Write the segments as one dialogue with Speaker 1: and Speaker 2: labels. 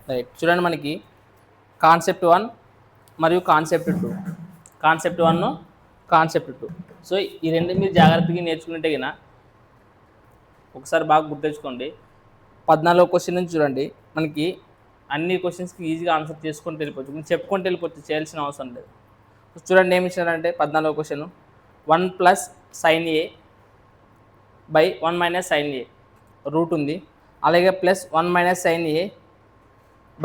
Speaker 1: Right, చూడండి మనకి concept 1 మరియు కాన్సెప్ట్ 2, కాన్సెప్ట్ 1 కాన్సెప్ట్ 2. సో ఈ రెండు మీరు జాగ్రత్తగా నేర్చుకుంటే గిన ఒకసారి బాగా గుర్తుంచుకోండి. 14వ క్వశ్చన్ నుంచి చూడండి, మనకి అన్ని క్వశ్చన్స్కి ఈజీగా ఆన్సర్ చేసుకుంటూ వెళ్ళిపోవచ్చు, మీరు చెప్పుకుంటూ వెళ్ళిపోవచ్చు, చేయాల్సిన అవసరం లేదు. చూడండి ఏమి ఇచ్చారంటే 14వ question 1 plus sine A by 1 minus sine A root ఉంది, అలాగే plus 1 minus sine A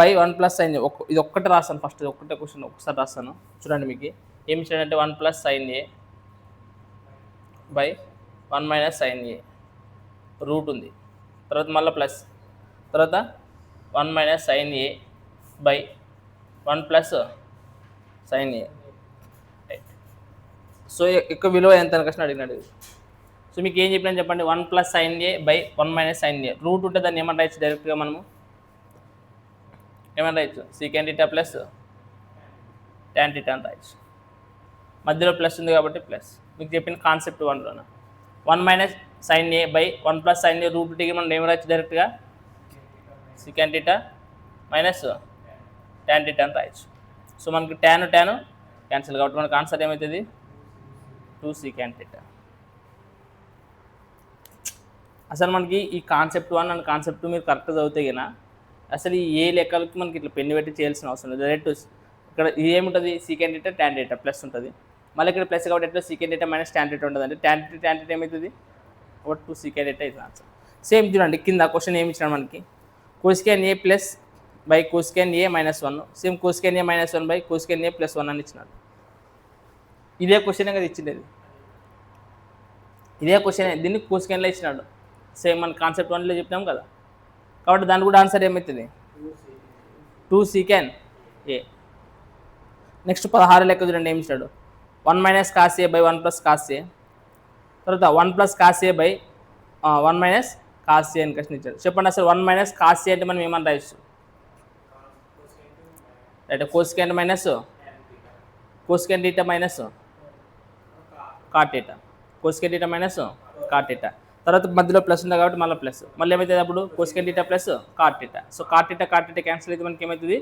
Speaker 1: by 1 plus sine A. ఇది ఒక్కటి రాస్తాను ఫస్ట్, ఇది ఒక్కటే క్వశ్చన్ ఒకసారి రాస్తాను. చూడండి మీకు ఏమి ఇచ్చాడంటే 1 plus sine A by 1 minus sine A root ఉంది, తర్వాత మళ్ళీ ప్లస్, తర్వాత 1 minus sine A by 1 plus sine A. So యొక్క విలువ ఎంత అని క్వశ్చన్ అడిగినాడు. సో మీకు ఏం చెప్పినా చెప్పండి, 1 plus sine A by 1 minus sine A root ఉంటే దాన్ని ఏమన్నా రాయొచ్చు డైరెక్ట్గా మనము, ఏమన్నా రాయొచ్చు secant theta plus tan theta అని రాయొచ్చు. మధ్యలో ప్లస్ ఉంది కాబట్టి ప్లస్. మీకు చెప్పిన కాన్సెప్ట్ 1లోన 1 minus sine A by 1 plus sine A root టీకి మనం ఏం రాయొచ్చు డైరెక్ట్గా secant theta minus tan theta అని రాయొచ్చు. సో మనకి ట్యాన్ క్యాన్సిల్ కాబట్టి మనకు ఆన్సర్ ఏమవుతుంది 2 సీకెండ్ టీటా. అసలు మనకి ఈ కాన్సెప్ట్ 1 అండ్ కాన్సెప్ట్ 2 మీరు కరెక్ట్గా చదివితే కదా అసలు ఈ ఏ లెక్కలకి మనకి ఇట్లా పెన్ను పెట్టి చేయాల్సిన అవసరం లేదు. డైరెక్ట్ ఇక్కడ ఇది ఏముంటుంది secant theta tan theta plus ఉంటుంది, మళ్ళీ ఇక్కడ ప్లస్ కాబట్టి ఎట్లా second theta minus tan theta ఉంటుంది, అంటే ట్యాన్ టీటా ఏమవుతుంది 2 సీకెండ్ టీటా ఇది ఆన్సర్. సేమ్ చూడండి కింద క్వశ్చన్ ఏమి ఇచ్చినాడు మనకి కోసికెన్ ఏ plus by కోసికెన్ A minus 1, same కోసికెన్ A minus 1 by కోసికెన్ A plus 1 అని ఇచ్చినాడు. ఇదే క్వశ్చన్ కదా ఇచ్చిండేది, ఇదే క్వశ్చన్ దీన్ని కోసికెన్లో ఇచ్చినాడు. సేమ్ మన కాన్సెప్ట్ 1లో చెప్పినాం కదా, కాబట్టి దాని కూడా ఆన్సర్ ఏమవుతుంది 2 సీకెన్ ఏ. నెక్స్ట్ 16 లెక్క చూడండి ఏమి ఇచ్చాడు 1 minus cos A by 1 plus cos A, తర్వాత 1 plus cos A by 1 minus cos A అని క్వశ్చన్ ఇచ్చాడు. చెప్పండి అసలు 1 మైనస్ కాస్ ఏ అంటే మనం ఏమని రాయొచ్చు, right cosecant minus cosecant theta minus cot theta, cosecant theta minus cot theta, తర్వాత మధ్యలో ప్లస్ ఉంది కాబట్టి మళ్ళీ ప్లస్, మళ్ళీ ఏమవుతుంది అప్పుడు cosecant theta plus cot theta. So cot theta cancel అయితే మనకి ఏమవుతుంది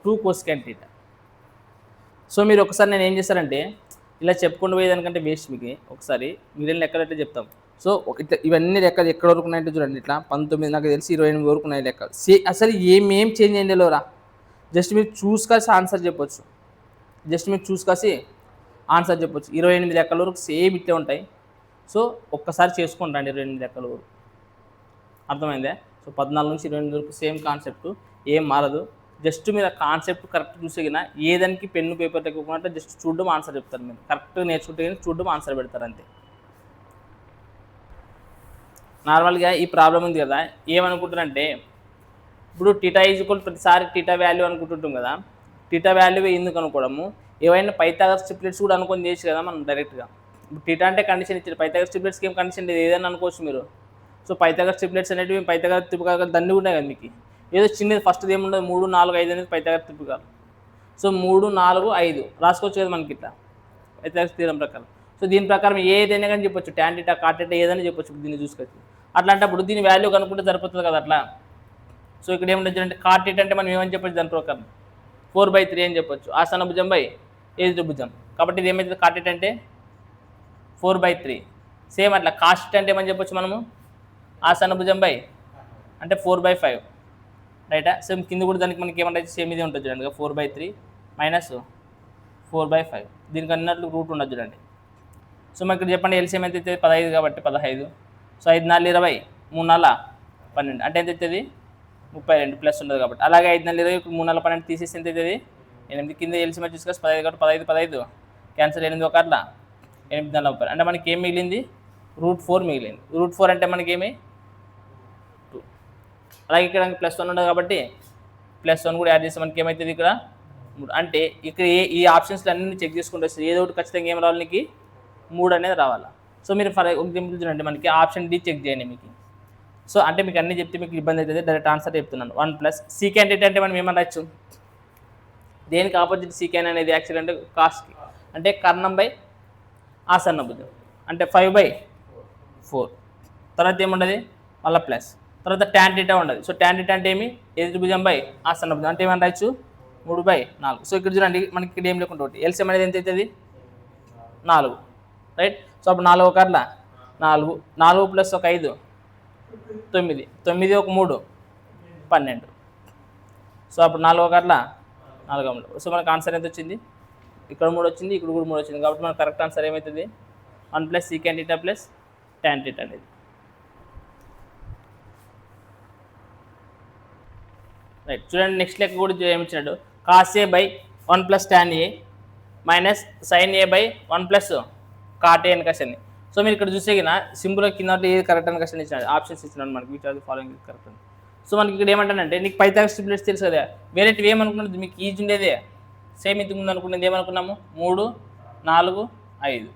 Speaker 1: 2 కోసికెన్ టీటా. సో మీరు ఒకసారి నేను ఏం చేస్తారంటే ఇలా చెప్పుకుంటూ పోయేదానికంటే వేస్ట్ మీకు ఒకసారి మిగిలిన లెక్కలు చెప్తాం. సో ఇట్లా ఇవన్నీ లెక్కలు ఎక్కడ వరకు ఉన్నాయంటే చూడండి ఇట్లా 19 నాకు తెలిసి 28 వరకు ఉన్నాయి లెక్కలు. అసలు ఏమేం చేంజ్ అయ్యింది లేవరా, జస్ట్ మీరు చూసుకాసి ఆన్సర్ చెప్పొచ్చు, జస్ట్ మీరు చూసుకాసి ఆన్సర్ చెప్పొచ్చు. 28 లెక్కల వరకు సేమ్ ఇట్లే ఉంటాయి. సో ఒక్కసారి చేసుకుంటాండి 28 లెక్కల వరకు, అర్థమైందే. సో 14 నుంచి 28 వరకు సేమ్ కాన్సెప్ట్, ఏం మారదు. జస్ట్ మీరు ఆ కాన్సెప్ట్ కరెక్ట్ చూసేగిన ఏదానికి పెన్ను పేపర్ తెక్కకుండా జస్ట్ చూడడం ఆన్సర్ చెప్తారు. మీరు కరెక్ట్గా నేర్చుకుంటే చూడడం ఆన్సర్ పెడతారు అంతే. నార్మల్గా ఈ ప్రాబ్లం ఉంది కదా, ఏమనుకుంటారంటే ఇప్పుడు టీటా ఈజ్వల్ ప్రతిసారి టీటా వాల్యూ అనుకుంటుంటాం కదా, టీటా వాల్యూ ఎందుకు అనుకోవడము, ఏవైనా పైథాగరస్ ట్రిప్లెట్స్ కూడా అనుకొని చేయొచ్చు కదా మనం డైరెక్ట్గా. ఇప్పుడు టీటా అంటే కండిషన్ ఇచ్చారు, పైథాగరస్ ట్రిప్లెట్స్కి ఏం కండిషన్ లేదు, ఏదైనా అనుకోవచ్చు మీరు. సో పైథాగరస్ ట్రిప్లెట్స్ అనేవి పైథాగరస్ త్రిపుకాలు దండి ఉన్నాయి కదా మీకు, ఏదో చిన్నది ఫస్ట్ ఏముండదు 3, 4, 5 అనేది పైథాగరస్ త్రిపుకాలు. సో 3, 4, 5 రాసుకోవచ్చు కదా మనకి ఇట్లా పైథాగరస్ థీరం ప్రకారం. సో దీని ప్రకారం ఏదైనా కానీ చెప్పొచ్చు, ట్యాన్ టీటా కాట్ టీటా ఏదైనా చెప్పొచ్చు దీన్ని చూసుకొచ్చి. అట్లాంటప్పుడు దీని వాల్యూ కనుక్కుంటే సరిపోతుంది కదా అట్లా. సో ఇక్కడ ఏముంటుంది అంటే కాట్ టీటా అంటే మనం ఏమని చెప్పొచ్చు దాని ప్రకారం 4/3 అని చెప్పొచ్చు, ఆసన భుజం బై ఎదురు భుజం. కాబట్టి ఇది ఏమైతుంది కాట్ టీటా అంటే 4/3. సేమ్ అట్లా కాస్ట్ టీటా అంటే ఏమని చెప్పొచ్చు మనము ఆసన భుజం బై అంటే 4/5, రైటా. సేమ్ కింద కూడా దానికి మనకి ఏమంటే సేమ్ ఇది ఉంటుంది చూడండి 4/3 మైనస్ 4/5, దీనికి అన్నట్లు రూట్ ఉండదు చూడండి. సో మనకి ఇక్కడ చెప్పండి ఎల్సిఎం ఎంత అవుతుంది 15 కాబట్టి 15. సో 5, 4, 20, 3, 4, 12 అంటే ఎంత అవుతుంది 32 ప్లస్ ఉండదు కాబట్టి. అలాగే 5, 4, 20, 3, 4, 12 తీసేసి ఎంత అవుతుంది 8. కింద ఎల్సిఎం చూసుకొని 15 కాబట్టి 15 క్యాన్సల్ 8 ఒక 8, 4, 30 అంటే మనకి ఏం మిగిలింది √4 మిగిలింది. √4 అంటే మనకి ఏమి 2. అలాగే ఇక్కడ +1 ఉండదు కాబట్టి +1 కూడా యాడ్ చేస్తే మనకి ఏమవుతుంది ఇక్కడ 3. అంటే ఇక్కడ ఈ ఆప్షన్స్లో అన్ని చెక్ చేసుకుంటూ వస్తుంది, ఏదో ఒకటి ఖచ్చితంగా ఏం రావాలి నీకు 3 అనేది రావాలి. సో మీరు ఫర్ ఎగ్జాంపుల్ చూడండి మనకి ఆప్షన్ డి చెక్ చేయండి మీకు. సో అంటే మీకు అన్నీ చెప్తే మీకు ఇబ్బంది అవుతుంది, డైరెక్ట్ ఆన్సర్ చెప్తున్నాను. 1 ప్లస్ సీకెండ్ అంటే మనం ఏమని రాయొచ్చు, దేనికి ఆపోజిట్ సీకెండ్ అనేది యాక్చువల్ అంటే కాస్ట్కి, అంటే కర్ణం బై ఆసన్న భుజం అంటే 5/4. తర్వాత ఏముండదు మళ్ళీ ప్లస్ తర్వాత tan θ ఉండదు. సో tan θ అంటే ఏమి ఎదుటి భుజం బై ఆసన్న భుజం అంటే ఏమని రాయొచ్చు 3/4. సో ఇక్కడ చూడండి మనకి ఇక్కడ ఏం లేకుండా ఒకటి ఎల్సిఎం అనేది ఎంత అవుతుంది 4 రైట్. సో అప్పుడు 4 ఒక 4 4 ప్లస్ ఒక 5 9 9 ఒక 3 12. సో అప్పుడు 4 ఒక 4. సో మనకు ఆన్సర్ ఎంత వచ్చింది ఇక్కడ 3 వచ్చింది ఇక్కడ కూడా 3 వచ్చింది కాబట్టి మనకు కరెక్ట్ ఆన్సర్ ఏమవుతుంది 1 + secant θ + tan θ అనేది. రైట్ చూడండి నెక్స్ట్ లెక్క కూడా ఏమి ఇచ్చినాడు cos a / 1 + tan a - sin a / 1 + cot a అని క్వశ్చన్. సో మీరు ఇక్కడ చూసే కింద సింపుల్గా కింద ఏది కరెక్ట్ అని క్వశ్చన్ ఇచ్చినాడు ఆప్షన్స్ ఇచ్చినాడు మనకి which are the following correct అని. సో మనకి ఇక్కడ ఏమంటానంటే నీకు పైథాగరస్ ట్రిప్లెట్స్ తెలుసు కదా వేరేటివి ఏమనుకున్నది మీకు ఈజీ ఉండేదే సేమ్ ఇంతకు ముందు అనుకున్నది ఏమనుకున్నాము 3 4 5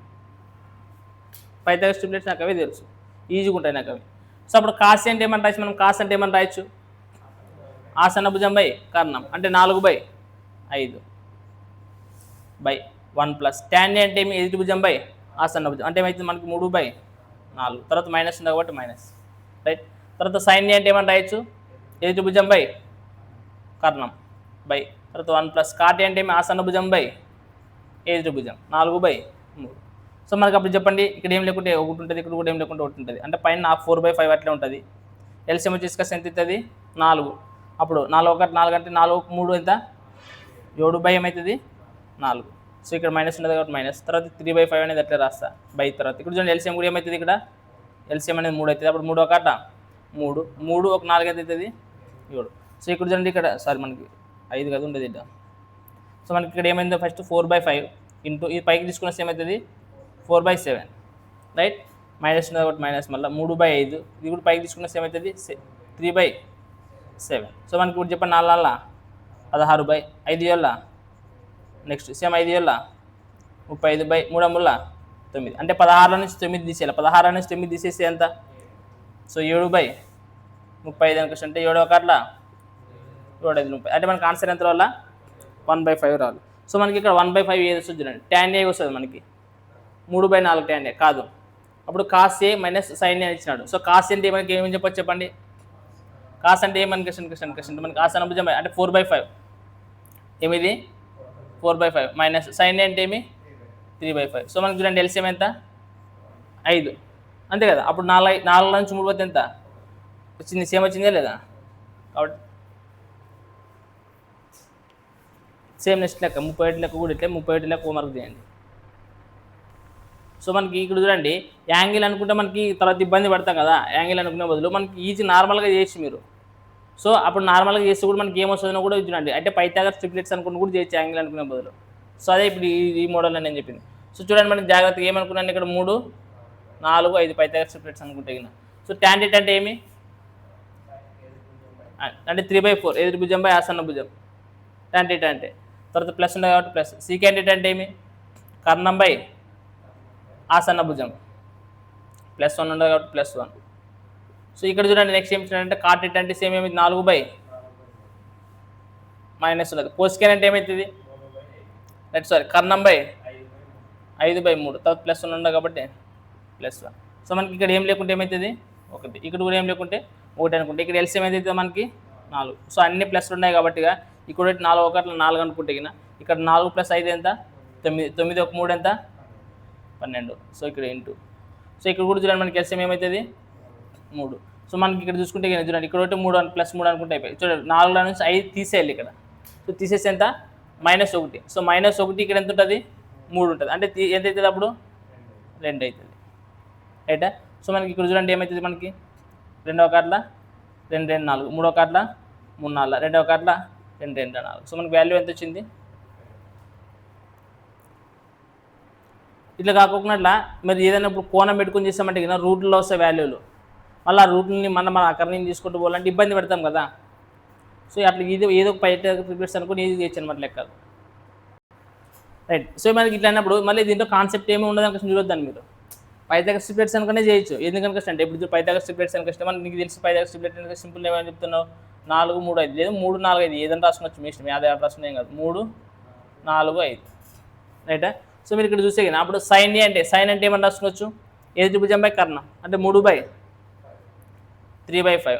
Speaker 1: పైథాగరస్ ట్రిప్లెట్స్ నాకు అవే తెలుసు ఈజీగా ఉంటాయి నాకు అవి. సో అప్పుడు కాస్ అంటే ఏమని రాయొచ్చు మనం కాస్ అంటే ఏమని రాయొచ్చు ఆసన్న భుజం బై కర్ణం అంటే 4/5 బై 1 ప్లస్ tan a అంటే ఏమి ఎదుటి భుజం బై ఆసన్న భుజం అంటే ఏమైతుంది మనకి 3/4 తర్వాత మైనస్ ఉంది కాబట్టి మైనస్ రైట్. తర్వాత sin a అంటే ఏమని రాయొచ్చు ఎదుటి భుజం బై కర్ణం బై తర్వాత 1 ప్లస్ cot a అంటే ఏమి ఆసన్న భుజం బై ఎదుటి భుజం 4/3. సో మనకి అప్పుడు చెప్పండి ఇక్కడ ఏం లేకుంటే ఒకటి ఉంటుంది ఇక్కడ కూడా ఏం లేకుంటే ఒకటి ఉంటుంది అంటే పైన 4/5 అట్లే ఉంటుంది. ఎల్సిఎం వచ్చేసి ఎంత అవుతుంది 4. అప్పుడు 4 ఒక 4 అంటే 4 ఒక 3 ఎంత 7/, ఏమవుతుంది 4. సో ఇక్కడ మైనస్ ఉండదు కాబట్టి మైనస్ తర్వాత 3/5 అనేది అట్లా రాస్తా బై తర్వాత ఇక్కడ చూడండి ఎల్సిఎం కూడా ఏమవుతుంది ఇక్కడ ఎల్సిఎం అనేది 3 అవుతుంది. అప్పుడు 3 ఒక 3 ఒక 4 ఎంత అవుతుంది 7. సో ఇక్కడ చూడండి ఇక్కడ సారీ మనకి 5 కదా ఉండేది ఇట్లా. సో మనకి ఇక్కడ ఏమైందో ఫస్ట్ 4/5 ఇంటూ ఈ పైకి తీసుకున్న ఏమవుతుంది 4/7 రైట్ మైనస్ ఉన్నది ఒకటి మైనస్ మళ్ళీ 3/5 ఇది కూడా పైకి తీసుకున్న ఏమవుతుంది 3/7. సో మనకి ఇప్పుడు చెప్పండి 4 16/5 ఏళ్ళ నెక్స్ట్ సేమ్ 5 ఏళ్ళ 35/3 అంటే 16 నుంచి 9 తీసేయాలి 16 నుంచి 9 తీసేస్తే ఎంత సో 7/35 అనుకోవచ్చు అంటే 7 ఒక 7/5 అంటే మనకి ఆన్సర్ ఎంత వల్ల 1/5 రావాలి. సో మనకి ఇక్కడ 1/5 ఏది వస్తుంది చూడండి tan a వస్తుంది మనకి 3/4 tan a కాదు. అప్పుడు cos a - sin a ఇచ్చినాడు. సో cos అంటే మనకి ఏమని చెప్పొచ్చు చెప్పండి కాస్ అంటే ఏమని క్వశ్చన్ మనకి ఆసన్న భుజం అంటే 4/5 ఏమిది 4/5 మైనస్ sin అంటే ఏమి 3/5. సో మనకి చూడండి ఎల్సిఎం ఎంత 5 అంతే కదా. అప్పుడు 4 నుంచి 3 పోతే ఎంత వచ్చింది సేమ్ వచ్చిందే లేదా కాబట్టి సేమ్ నెక్స్ట్ లెక్క 37 లెక్క కూడా ఇట్లే 37 లెక్క హోంవర్క్ చేయండి. సో మనకి ఇక్కడ చూడండి యాంగిల్ అనుకుంటే మనకి తర్వాత ఇబ్బంది పడతాం కదా యాంగిల్ అనుకునే బదులు మనకి ఈజీ నార్మల్గా చేసి మీరు సో అప్పుడు నార్మల్గా చేస్తే కూడా మనకి ఏమొస్తుందో కూడా చూడండి అంటే పైథాగరస్ ట్రిప్లెట్స్ అనుకుని కూడా చేయొచ్చు యాంగిల్ అనుకునే బదులు. సో అదే ఇప్పుడు ఈ మోడల్ నేను చెప్పింది. సో చూడండి మనకి జాగ్రత్తగా ఏమనుకున్నాను ఇక్కడ 3 4 5 పైథాగరస్ ట్రిప్లెట్స్ అనుకుంటే సో tan θ అంటే ఏమి అంటే 3/4 ఎదుటి భుజం బై ఆసన్న భుజం tan θ అంటే తర్వాత ప్లస్ ఉంది కాబట్టి ప్లస్ secant θ అంటే ఏమి కర్ణం బై ఆసన్న భుజం +1 ఉండదు కాబట్టి +1. సో ఇక్కడ చూడండి నెక్స్ట్ ఏమి ఇచ్చినాడంటే cot θ అంటే సేమ్ ఏమైంది 4/, మైనస్ ఉన్నది cosecant అంటే ఏమవుతుంది రైట్ సారీ కర్ణం బై 5/3 తర్వాత +1 ఉండదు కాబట్టి +1. సో మనకి ఇక్కడ ఏం లేకుంటే ఏమవుతుంది 1 ఇక్కడ కూడా ఏం లేకుంటే 1 అనుకుంటే ఇక్కడ ఎల్సిఎం ఏదైతే మనకి 4. సో అన్ని ప్లస్లు ఉన్నాయి కాబట్టి ఇక్కడ 4 ఒక 4 అనుకుంటే ఇక్కడ 4 + 5 ఎంత 9 9 ఒక 3 ఎంత 12. సో ఇక్కడ ఇంటూ సో ఇక్కడ కూడా చూడండి మనకి ఎల్సిఎం ఏమవుతుంది 3. సో మనకి ఇక్కడ చూసుకుంటే చూడండి ఇక్కడ ఒకటి 3 +3 అనుకుంటే అయిపోయి చూడండి 4 నుంచి 5 తీసేయాలి ఇక్కడ. సో తీసేసి ఎంత -1. సో -1 ఇక్కడ ఎంత ఉంటుంది 3 ఉంటుంది అంటే ఎంత అవుతుంది అప్పుడు 2 అవుతుంది రైటా. సో మనకి ఇక్కడ చూడండి ఏమవుతుంది మనకి 2 ఒక 2 2 4 3 ఒక 3 4 2 ఒక 2 2 4. సో మనకి వాల్యూ ఎంత వచ్చింది ఇట్లా కాకుండా మరి ఏదైనా ఇప్పుడు కోణం పెట్టుకుని చేస్తామంటే కదా రూట్లో వస్తే వాల్యూలు మళ్ళీ ఆ రూట్ని మన అక్కడి నుంచి తీసుకుంటూ పోవాలంటే ఇబ్బంది పెడతాం కదా. సో అట్లా ఇది ఏదో ఒక ట్రిప్లెట్స్ అనుకుని ఈజీ చేయొచ్చు అనమాట లెక్కలు రైట్. సో మనకి ఇట్లా అన్నప్పుడు మళ్ళీ దీంట్లో కాన్సెప్ట్ ఏమి ఉండదు అనుకోసం చూడొద్దాన్ని మీరు పైథాగరస్ ట్రిప్లెట్స్ అనుకునే చేయొచ్చు. ఎందుకని కష్టం అంటే ఇప్పుడు పైథాగరస్ ట్రిప్లెట్స్ అని కష్టం మనకి నీకు తెలిసి పైథాగరస్ ట్రిప్లెట్ అంటే సింపుల్ ఏమని చెప్తున్నావు 4 3 5 లేదు 3 4 5 ఏదైనా రాసుకున్నచ్చు మీ ఇష్టం యాభై రాసుకునే కాదు 3 4 5 రైటా. సో మీరు ఇక్కడ చూసే కదా అప్పుడు sin a అంటే sin అంటే ఏమని రాసుకోవచ్చు ఎదుటి భుజం బై కర్ణం అంటే 3/3/5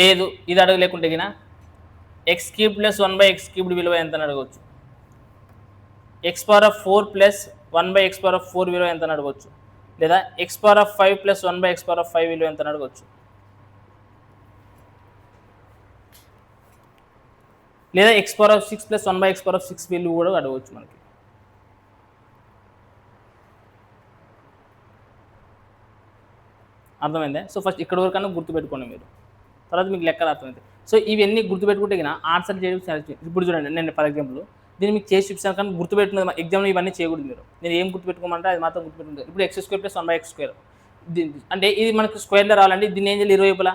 Speaker 1: లేదు ఇది అడగలేకుంటే గిన ఎక్స్ క్యూబ్ ప్లస్ 1/x³ విలువ ఎంత అని అడగవచ్చు. x⁴ ప్లస్ 1/x⁴ విలువ ఎంత అని అడగవచ్చు. లేదా x⁵ ప్లస్ 1/x⁵ విలువ ఎంత అని అడగవచ్చు. లేదా x⁴ ప్లస్ 1/x⁴ విలువ కూడా అడగవచ్చు మనకి. అర్థమైందా? సో ఫస్ట్ ఇక్కడ వరకన్నా గుర్తుపెట్టుకోండి మీరు, తర్వాత మీకు లెక్కలు అర్థమైంది. సో ఇవన్నీ గుర్తుపెట్టుకుంటే కినా ఆన్సర్ చేయడం చాలా. ఇప్పుడు చూడండి, నేను ఫర్ ఎగ్జాంపుల్ దీన్ని మీకు చేసి చూపిస్తాను, కానీ గుర్తుపెట్టుకున్నది ఎగ్జామ్లో ఇవన్నీ చేయకూడదు మీరు. నేను ఏం గుర్తుపెట్టుకోమంటే అది మాత్రం గుర్తుపెట్టుకుంటారు. ఇప్పుడు x² ప్లస్ 1/x², అంటే ఇది మనకు స్క్వేర్లో రావాలండి. దీన్ని ఏం చేయాలి, ఇరువైపులా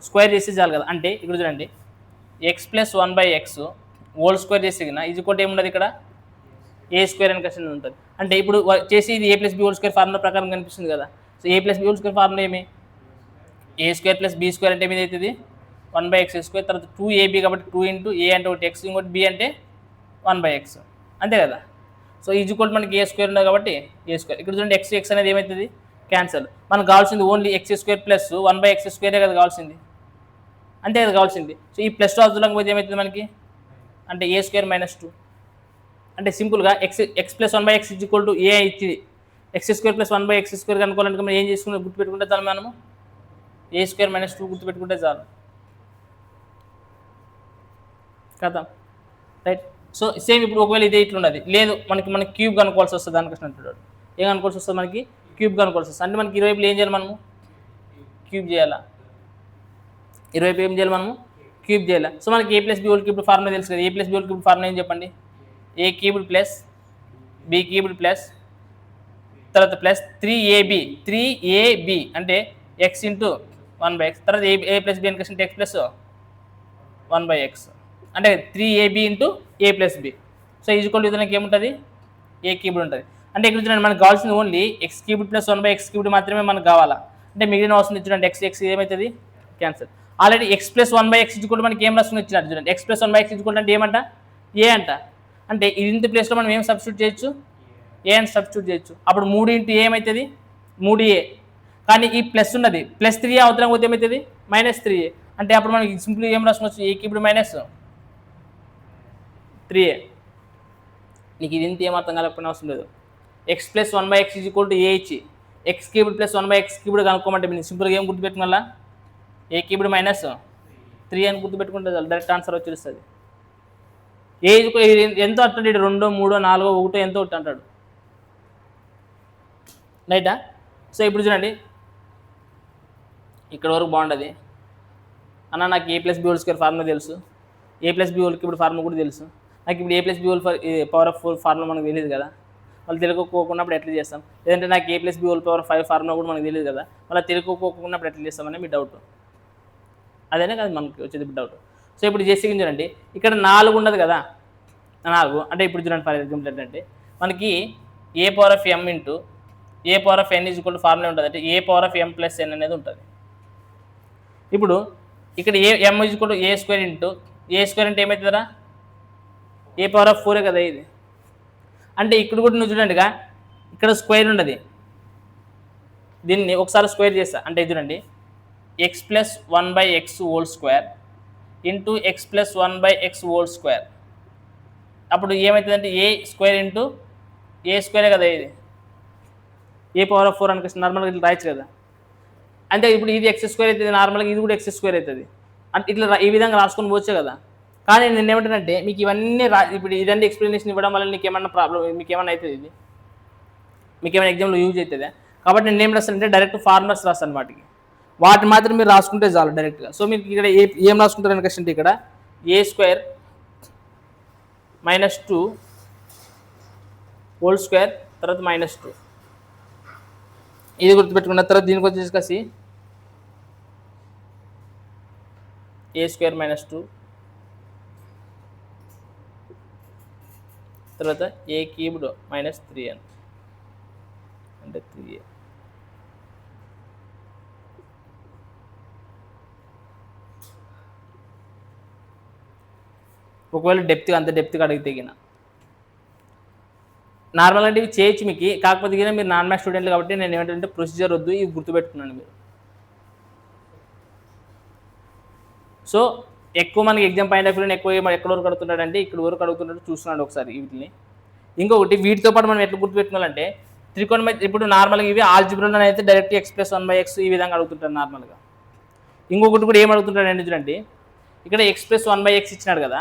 Speaker 1: స్క్వేర్ చేస్తే చాలు కదా. అంటే ఇక్కడ చూడండి, x plus 1/x whole square చేస్తే కినా ఇది కూడా ఏముండదు, ఇక్కడ a² అని క్వశ్చన్ ఉంటుంది. అంటే ఇప్పుడు చేసి ఇది a+b² ఫార్ములా ప్రకారం కనిపిస్తుంది కదా. సో a+b² ఫార్ములా ఏమి, a² ప్లస్ b² అంటే ఏమి అవుతుంది 1/x², తర్వాత 2ab కాబట్టి 2 ఇంటూ a అంటే ఒకటి x, ఇంకోటి b అంటే 1/x, అంతే కదా. సో ఈజ్వల్ మనకి a² ఉంది కాబట్టి a². ఇక్కడ చూడండి x అనేది ఏమవుతుంది, క్యాన్సల్. మనకు కావాల్సింది ఓన్లీ x² ప్లస్ 1/x² కదా కావాల్సింది, అంతే కదా కావాల్సింది. సో ఈ ప్లస్ రాజులకు పోతే ఏమవుతుంది మనకి, అంటే a² - 2. అంటే సింపుల్గా x ప్లస్ 1/x = a ఇచ్చింది. x² ప్లస్ 1/x² కనుక్కోవాలంటే మనం ఏం చేసుకుంటే గుర్తుపెట్టుకుంటే చాలు, మనము a² - 2 గుర్తుపెట్టుకుంటే చాలు కదా, రైట్. సో సేమ్ ఇప్పుడు ఒకవేళ ఇదే ఇట్లున్నది, లేదు మనకి క్యూబ్ కనుక్కోవాల్సి వస్తుంది. దానికోసం అంటున్నాడు ఏం కనుక్కోవాల్సి వస్తుంది, మనకి క్యూబ్ కనుక్కోవాల్సి వస్తుంది. అంటే మనకి ఇరువైపులు ఏం చేయాలి, మనము క్యూబ్ చేయాలా, ఇరువైపు ఏం చేయాలి, మనము క్యూబ్ చేయాలి. సో మనకి a+b³ ఫార్ములా తెలుసు కదా. a+b³ ఫార్ములా ఏం చెప్పండి, a³ ప్లస్ b³ ప్లస్ తర్వాత ప్లస్ 3ab అంటే x ఇంటూ 1/x, తర్వాత a ప్లస్ b అని క్వశ్చన్ x ప్లస్ 1/x అంటే 3ab into a plus b. So equal ఇతనికి ఏముంటుంది, a³ ఉంటుంది. అంటే ఇక్కడ చూడండి మనకు కావాల్సింది ఓన్లీ x³ ప్లస్ 1/x³ మాత్రమే మనకు కావాలా. అంటే మిగిలిన వస్తుంది చూడండి x ఏమవుతుంది, cancel. Already x plus 1/x కూడా మనకి ఏం రాసుకుని ఇచ్చినారు చూడండి. x ప్లస్ 1/x అంటే ఏమంట, ఏ అంట. అంటే ఇంత ప్లేస్లో మనం ఏం సబ్స్టిట్యూట్ చేయొచ్చు, ఏ అని సబ్స్టిట్యూట్ చేయొచ్చు. అప్పుడు 3 ఇంటూ ఏమవుతుంది, 3a. కానీ ఈ ప్లస్ ఉన్నది, ప్లస్ 3a అవతలం పోతే ఏమవుతుంది, -3a. అంటే అప్పుడు మనకి సింపుల్ ఏం రాసుకోవచ్చు, a³ మైనస్ 3a. నీకు ఇది ఇంత ఏమాత్రం కలగకపోయినా అవసరం లేదు. x ప్లస్ 1/x = a ఇచ్చి x³ ప్లస్ 1/x³ కనుక్కోమంటే మీరు సింపుల్గా ఏం గుర్తుపెట్టుకున్నా, a³ మైనస్ 3 అని గుర్తుపెట్టుకుంటే డైరెక్ట్ ఆన్సర్ వచ్చేస్తుంది. ఏ ఎంతో అంటాడు, 2, 3, 4, 1 ఎంతో ఒకటి అంటాడు, రైటా. సో ఇప్పుడు చూడండి ఇక్కడ వరకు బాగుంటుంది అన్న. నాకు a+b² ఫార్ములా తెలుసు, a+b³ ఫార్ములా కూడా తెలుసు. నాకు ఇప్పుడు a+b⁴ ఫార్ములా మనకు తెలియదు కదా, వాళ్ళు తెలుగుకోకున్నప్పుడు ఎట్లా చేస్తాం. లేదంటే నాకు a+b⁵ ఫార్ములా కూడా మనకు తెలియదు కదా, మళ్ళీ తెలుగుకోకున్నప్పుడు ఎట్లా చేస్తామని మీ డౌట్. అదేనే కదా మనకి వచ్చేది ఇప్పుడు డౌట్. సో ఇప్పుడు చేసి చూడండి ఇక్కడ 4 ఉన్నది కదా, 4 అంటే ఇప్పుడు చూడండి ఫర్ ఎగ్జాంపుల్ ఏంటంటే మనకి a⁴m ఇంటూ a⁴n = ఫార్ములా ఉంటుంది, అంటే a⁴m ప్లస్ n అనేది ఉంటుంది. ఇప్పుడు ఇక్కడ m = a² ఇంటూ a² అంటే ఏమవుతుందా, a⁴ కదా ఇది. అంటే ఇక్కడ కూడా నువ్వు చూడండిగా ఇక్కడ స్క్వేర్ ఉండదు, దీన్ని ఒకసారి స్క్వేర్ చేస్తా. అంటే చూడండి x plus 1/x² into x plus 1/x². అప్పుడు ఏమవుతుందంటే a² ఇంటూ a² కదా ఇది, a⁴ అని నార్మల్గా ఇట్లా రాయచ్చు కదా. అంటే ఇప్పుడు ఇది x² అవుతుంది, నార్మల్గా ఇది కూడా x² అవుతుంది. అంటే ఇట్లా ఈ విధంగా రాసుకొని పోవచ్చు కదా. కానీ నేను ఏమంటానంటే మీకు ఇవన్నీ ఇప్పుడు ఇదంతా ఎక్స్ప్లెనేషన్ ఇవ్వడం వల్ల నీకు ఏమన్నా ప్రాబ్లం, మీకు ఏమన్నా అవుతుంది, ఇది మీకు ఏమైనా ఎగ్జామ్లో యూజ్ అవుతుందా. కాబట్టి నేను ఏం రాస్తానంటే డైరెక్ట్ ఫార్ములాస్ రాస్తాను, వాటిని మాత్రం మీరు రాసుకుంటే చాలు డైరెక్ట్గా. సో మీకు ఇక్కడ ఏం రాసుకుంటారని క్వశ్చన్ ఇక్కడ a² - 2 హోల్ స్క్వేర్ తర్వాత -2 ఇది గుర్తుపెట్టుకున్న తర్వాత దీనికి వచ్చేసి a² - 2 తర్వాత a³ - 3n అంటే 3a. ఒకవేళ అంత డెప్త్గా అడిగితే గిన నార్మల్ అంటే ఇవి చేయొచ్చు మీకు, కాకపోతే గిన మీరు నాన్ మ్యాథ్స్ స్టూడెంట్లు కాబట్టి నేను ఏమంటే ప్రొసీజర్ వద్దు, ఇవి గుర్తుపెట్టుకున్నాను మీరు. సో ఎక్కువ మనకి ఎగ్జామ్ పాయింట్ ఆఫ్ వ్యూలో ఎక్కువ ఎక్కడ వరకు అడుగుతున్నాడు అంటే ఇక్కడ వరకు అడుగుతున్నాడు చూస్తున్నాడు ఒకసారి వీటిని. ఇంకొకటి వీటితో పాటు మనం ఎట్లా గుర్తుపెట్టుకోవాలంటే త్రికోణమితి ఇప్పుడు నార్మల్గా ఇవి ఆల్జిబ్రాలో అయితే డైరెక్ట్ x+1/x ఈ విధంగా అడుగుతుంటారు నార్మల్గా. ఇంకొకటి కూడా ఏం అడుగుతుంటాడు అంటే చూడండి ఇక్కడ x+1/x ఇచ్చినాడు కదా,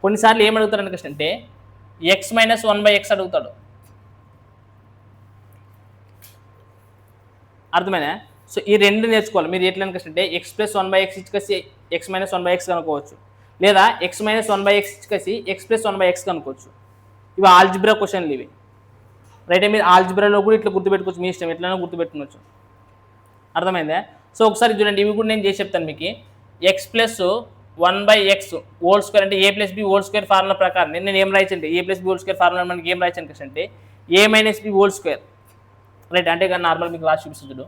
Speaker 1: కొన్నిసార్లు ఏం అడుగుతాడు అంటే x-1/x అడుగుతాడు. అర్థమైనా? సో ఈ రెండు నేర్చుకోవాలి మీరు. ఎట్లా అంటే x+1/x ఇచ్చుకేసి x-1/x కనుక్కోవచ్చు, లేదా x-1/x ఇచ్చుకేసి x+1/x కనుక్కోవచ్చు. ఇవి ఆల్జిబ్రా క్వశ్చన్లు ఇవి, రైట్? మీరు ఆల్జిబ్రాలో కూడా ఇట్లా గుర్తుపెట్టుకోవచ్చు, మీ ఇష్టం ఎట్లైనా గుర్తుపెట్టుకోవచ్చు. అర్థమైందా? సో ఒకసారి చూడండి, ఇవి కూడా నేను చేసి చెప్తాను మీకు. x+1/x హోల్ స్క్వేర్ అంటే a+b హోల్ స్క్వేర్ ఫార్ములా ప్రకారం నేను ఏం రాయించండి, a+b హోల్ స్క్వేర్ ఫార్ములా మనకి ఏం రాయించాను అంటే a-b హోల్ స్క్వేర్, రైట్? అంటే నార్మల్ మీకు రాసి చూపిస్తుంది,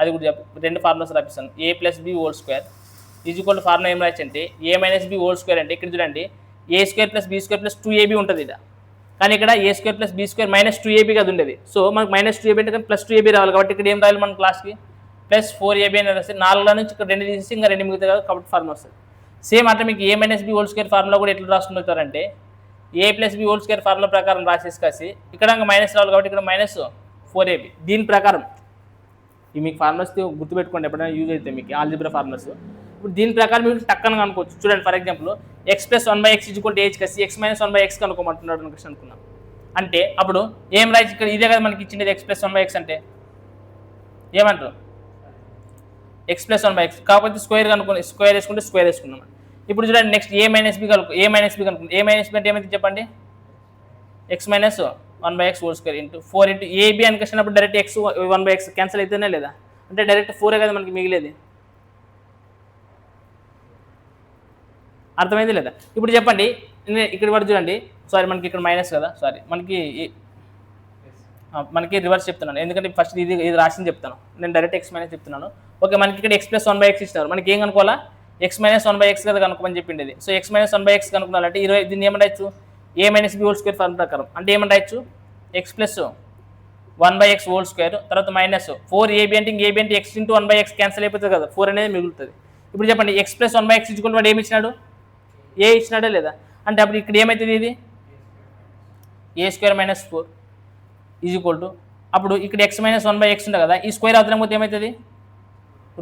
Speaker 1: అది కూడా రెండు ఫార్ములాస్ రాపిస్తాను. a+b whole square is equal to formula ఏం రాయించంటే a-b హోల్ స్క్వేర్ అంటే ఇక్కడ చూడండి a² + b² + 2ab ఉంటుంది ఇక్కడ, కానీ ఇక్కడ a² + b² - 2ab కదా ఉండేది. సో మనకు -2ab అంటే కానీ +2ab రావాలి, కాబట్టి ఇక్కడ ఏం రాయాలి మన క్లాస్కి +4ab అని రాస్తే 4 నుంచి ఇక్కడ 2 తీసి ఇంకా 2 మిగతా కాబట్టి ఫార్ములా వస్తుంది. సేమ్ అంటే మీకు a-b హోల్ స్క్వేర్ ఫార్ములా కూడా ఎట్లా రాసుకుంటారంటే a+b హోల్ స్క్వేర్ ఫార్ములా ప్రకారం రాసేసి కాసి ఇక్కడ ఇంకా మైనస్ రావాలి కాబట్టి ఇక్కడ -4ab. దీని ప్రకారం ఇవి మీకు ఫార్ములాస్ గుర్తుపెట్టుకోండి, ఎప్పుడైనా యూజ్ అవుతాయి మీకు ఆల్జిబ్రా ఫార్ములాస్. ఇప్పుడు దీని ప్రకారం మీరు టక్కన కనుకోవచ్చు. చూడండి ఫర్ ఎగ్జాంపుల్ x+1/x h కసి x-1/x కనుక్కోమంటున్నాడు అనుకున్నాం అంటే అప్పుడు ఏం రాయి ఇక్కడ ఇదే కదా మనకి ఇచ్చింది x+1/x అంటే ఏమంటారు x+1/x, కాకపోతే స్క్వేర్ కనుక్కొని స్క్వేర్ వేసుకుంటే స్క్వేర్ వేసుకున్నాం. ఇప్పుడు చూడండి నెక్స్ట్ a-b కనుక్కుంటాం. a-b అంటే ఏమైతే చెప్పండి x-1/x whole square into 4 into ab అని కసినప్పుడు డైరెక్ట్ x1/x క్యాన్సిల్ అయితేనే లేదా అంటే డైరెక్ట్ 4 కదా మనకి మిగిలేది. అర్థమైంది లేదా? ఇప్పుడు చెప్పండి ఇక్కడ వరకు చూడండి, సారీ మనకి ఇక్కడ మైనస్ కదా, సారీ మనకి రివర్స్ చెప్తున్నాను ఎందుకంటే ఫస్ట్ ఇది రాసింది చెప్తాను, నేను డైరెక్ట్ x- చెప్తున్నాను. ఓకే, మనకి ఇక్కడ x+1/x ఇస్తారు, మనకి ఏం కనుక్కోవాలా x-1/x కదా కనుక్కోమని చెప్పిండేది. సో x-1/x కనుక్కోవాలంటే 20 దీన్ని ఏమని రాయొచ్చు a-b హోల్ స్క్వేర్ ఫార్ములా ప్రకారం అంటే ఏమని రాయొచ్చు x+1/x హోల్ స్క్వేర్ తర్వాత -4ab అంటే ఇంక ab అంటే x × 1/x క్యాన్సిల్ అయిపోతుంది కదా, 4 అనేది మిగులుతుంది. ఇప్పుడు చెప్పండి x+1/x ఇచ్చుకుంటే వాడు ఏమి ఇచ్చినాడు ఏ ఇచ్చినాడా లేదా అంటే అప్పుడు ఇక్కడ ఏమవుతుంది ఇది a² - 4 ఈజ్ఈక్వల్ టు అప్పుడు ఇక్కడ x-1/x ఉంటుంది కదా, ఈ స్క్వేర్ అవుతున్న పోతే ఏమవుతుంది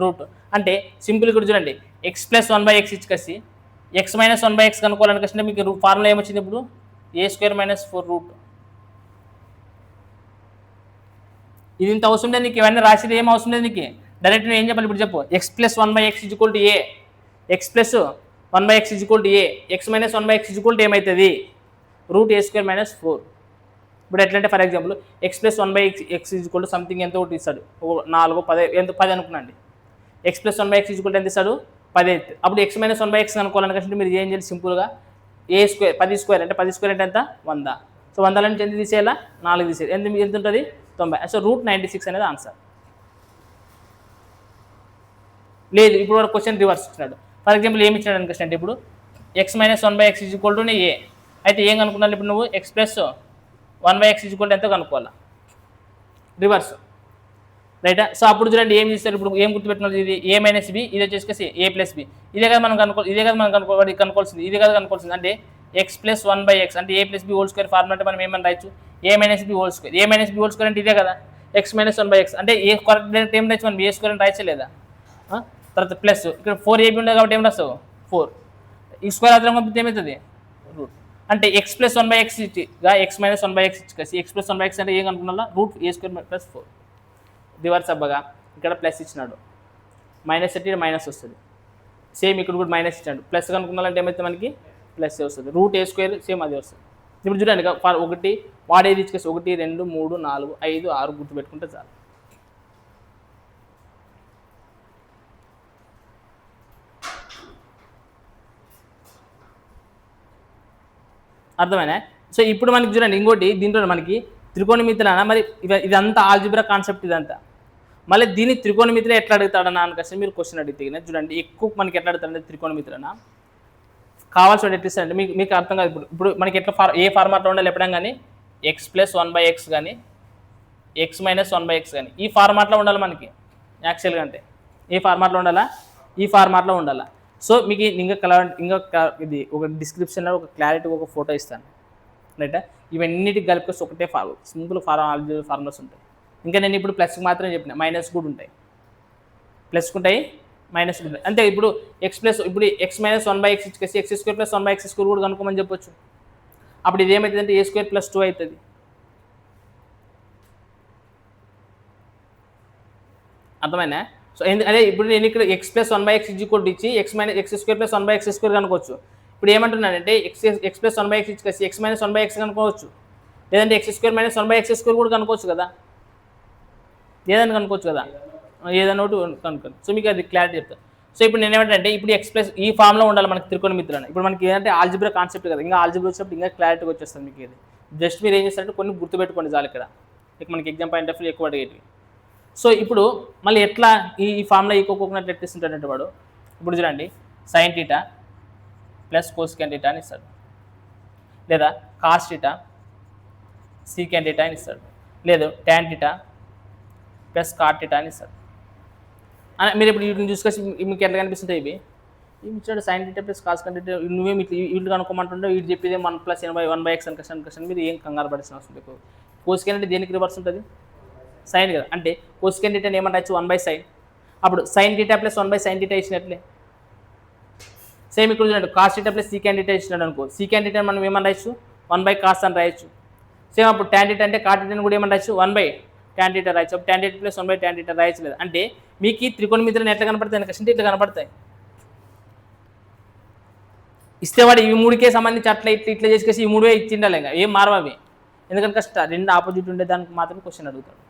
Speaker 1: రూట్. అంటే సింపుల్ ఇక్కడ చూడండి x+1/x ఇచ్చుకసి x-1/x కనుక్కోవాలనుకుంటే మీకు ఫార్ములా ఏమొచ్చింది ఇప్పుడు a² - 4 రూట్. ఇది ఇంత అవసరం లేదు నీకు, ఇవన్నీ రాసేది ఏం అవసరం లేదు నీకు, డైరెక్ట్ నేను ఏం చెప్పాలి ఇప్పుడు చెప్పు x+1/x = a, x+1/x = a, x-1/x = ఏమవుతుంది √a² - 4. ఇప్పుడు ఎట్లంటే ఫర్ ఎగ్జాంపుల్ x+1/x = సంథింగ్ ఎంత ఒకటి ఇస్తాడు 4 10 ఎంత 10 అనుకున్నాండి, x+1/x = ఎంత ఇస్తాడు 10. అప్పుడు x-1/x అనుకోవాలనుకుంటే మీరు ఏం చేయాలి సింపుల్గా a² 10² అంటే 10² అంటే ఎంత 100. సో 100 నుంచి ఎంత తీసేయాలా 4 తీసేయాలి, ఎంత ఉంటుంది 90. సో √96 అనేది ఆన్సర్. లేదు ఇప్పుడు వాడు క్వశ్చన్ రివర్స్ ఇచ్చినాడు. ఫర్ ఎగ్జాంపుల్ ఏమి ఇచ్చినాడు అనుకుంటే ఇప్పుడు x-1/x = a అయితే ఏం కనుక్కున్నాను ఇప్పుడు నువ్వు x+1/x = ఎంతో కనుక్కోవాలా రివర్స్, రైటా? సో అప్పుడు చూడండి ఏం చేస్తారు ఇప్పుడు ఏం గుర్తుపెట్టుకున్నది ఇది a-b ఇది వచ్చేసి a+b ఇదే కదా మనం కనుక్కోవాల్సింది ఇదే కదా కనుక్కోవాల్సింది అంటే x+1/x అంటే a+b హోల్ స్క్వేర్ ఫార్ములా అంటే మనం ఏమని రాయొచ్చు a-b whole square. a-b whole square అంటే ఇదే కదా x-1/x అంటే ఏ కరెక్ట్ ఏం రాయొచ్చు మనం a² అని రాయచ్చలేదా. తర్వాత ప్లస్ ఇక్కడ 4ab ఉండదు కాబట్టి ఏం రాస్తావు 4, ఈ స్క్వేర్ అదనం పంపితే ఏమవుతుంది రూట్. అంటే x+1/x గా x-1/x ఇచ్చి x+1/x అంటే ఏం కనుక్కున్నా √a² + 4 రివర్స్ అబ్బగా ఇక్కడ ప్లస్ ఇచ్చినాడు మైనస్ అంటే మైనస్ వస్తుంది, సేమ్ ఇక్కడ కూడా మైనస్ ఇచ్చాడు ప్లస్ కనుక్కున్నాలంటే ఏమైతే మనకి ప్లస్ వస్తుంది √a² సేమ్ అదే వస్తుంది. ఇప్పుడు చూడండి ఒకటి వాడేది ఇచ్చేసి 1 2 3 4 5 6 గుర్తుపెట్టుకుంటే చాలు. అర్థమైనా? సో ఇప్పుడు మనకి చూడండి ఇంకోటి దీంట్లో మనకి త్రికోణమితిలో మరి ఇదంతా ఆల్జిబ్రా కాన్సెప్ట్ ఇదంతా, మళ్ళీ దీన్ని త్రికోణమితిలో ఎట్లా అడుగుతాడన్నా అనుకొస్తే మీరు క్వశ్చన్ అడిగితే చూడండి ఎక్కువ మనకి ఎట్లా అడుగుతాడంటే త్రికోణమితిలోనా కావాల్సిన ఎట్లా ఇస్తారంటే మీకు అర్థం కాదు. ఇప్పుడు మనకి ఎట్లా ఏ ఫార్మాట్లో ఉండాలి ఎప్పుడైనా కానీ x+1/x కానీ x-1/x కానీ ఈ ఫార్మాట్లో ఉండాలి మనకి యాక్చువల్గా. అంటే ఏ ఫార్మాట్లో ఉండాలా ఈ ఫార్మాట్లో ఉండాలా. సో మీకు ఇది ఒక డిస్క్రిప్షన్లో ఒక క్లారిటీ ఒక ఫోటో ఇస్తాను రైట్. ఇవన్నిటికి కలిపి ఒకటే సింపుల్ ఫార్ములాస్ ఉంటాయి. ఇంకా నేను ఇప్పుడు ప్లస్కి మాత్రమే చెప్పిన, మైనస్ కూడా ఉంటాయి, ప్లస్కి ఉంటాయి మైనస్ కూడా ఉంటాయి. అంతే. ఇప్పుడు ఇప్పుడు ఎక్స్ మైనస్ 1/x ఇచ్చేసి x² + 1/x² కూడా కనుక్కోమని చెప్పొచ్చు. అప్పుడు ఇది ఏమవుతుందంటే a² + 2 అవుతుంది. అర్థమైనా? సో అదే ఇప్పుడు నేను ఇక్కడ x + 1/x ఇచ్చి x² + 1/x² కనుకోవచ్చు. ఇప్పుడు ఏమంటున్నానంటే x + 1/x ఇచ్చేసి x - 1/x కనుకోవచ్చు, లేదంటే x² - 1/x² కూడా కనుకోవచ్చు కదా, ఏదైనా కనుకోవచ్చు కదా, ఏదైనా ఒకటి కనుక్కోండి. సో మీకు అది క్లారిటీ చెప్తాను. సో ఇప్పుడు నేను ఏమంటే ఇప్పుడు ఈ ఫామ్లో ఉండాలి మనకి త్రికోణమితులని. ఇప్పుడు మనకి ఏంటంటే ఆల్జిబ్రా కాన్సెప్ట్ కదా, ఇంకా ఆల్జిబ్రా వచ్చినప్పుడు ఇంకా క్లారిటీగా వచ్చేస్తుంది మీకు. ఇది జస్ట్ మీరు ఏం చేస్తారంటే కొన్ని గుర్తుపెట్టుకోండి చాలు ఇక్కడ, ఇక మనకి ఎగ్జామ్ పాయింట్ ఆఫ్ వ్యూ ఎక్కువ అడిగేటివి. సో ఇప్పుడు మళ్ళీ ఎట్లా ఈ ఫామ్లో ఈకోకోకున్నట్టు ఎట్టిస్తుంటాడంటే వాడు, ఇప్పుడు చూడండి sin θ + cosecant θ అని ఇస్తాడు, లేదా cos θ secant θ అని ఇస్తాడు, లేదు tan θ + cot θ అని ఇస్తాడు. మీరు ఇప్పుడు వీటిని చూసుకొచ్చి మీకు ఎట్లా కనిపిస్తుంటాయి ఇవి ఇచ్చాడు sin θ + cosecant θ. నువ్వేమి వీళ్ళు కనుక్కోమంటుంటే వీళ్ళు చెప్పేది 1 + 1/x అని మీరు ఏం కంగారు పడాల్సిన అవసరం లేదు. cosecant అంటే దేనికి రివర్స్ ఉంటుంది, సైన్ కదా. అంటే cosecant θ ఏమంటారు 1/sin. అప్పుడు sin θ + 1/sin θ ఇచ్చినట్లే. సేమ్ ఇక్కడ చూడండి cos θ + secant θ ఇచ్చినాడు అనుకో, secant θ మనం ఏమని రాయొచ్చు 1/cos అని రాయొచ్చు. సేమ్ అప్పుడు tan θ అంటే cot θ కూడా ఏమని రాయొచ్చు 1/tan θ రాయొచ్చు. tan θ + 1/tan θ రాయొచ్చు లేదు. అంటే మీకు ఈ త్రికోణమితులను ఎట్లా కనపడతాయి కష్టం ఇట్లా కనపడతాయి. ఇస్తే వాడు ఈ మూడుకే సంబంధించి అట్లా ఇట్లా చేసేసి ఈ మూడే ఇచ్చిండాలి, ఇంకా ఏం మారవు అవి. ఎందుకంటే కష్టం రెండు ఆపోజిట్ ఉండే దానికి మాత్రమే క్వశ్చన్ అడుగుతాడు.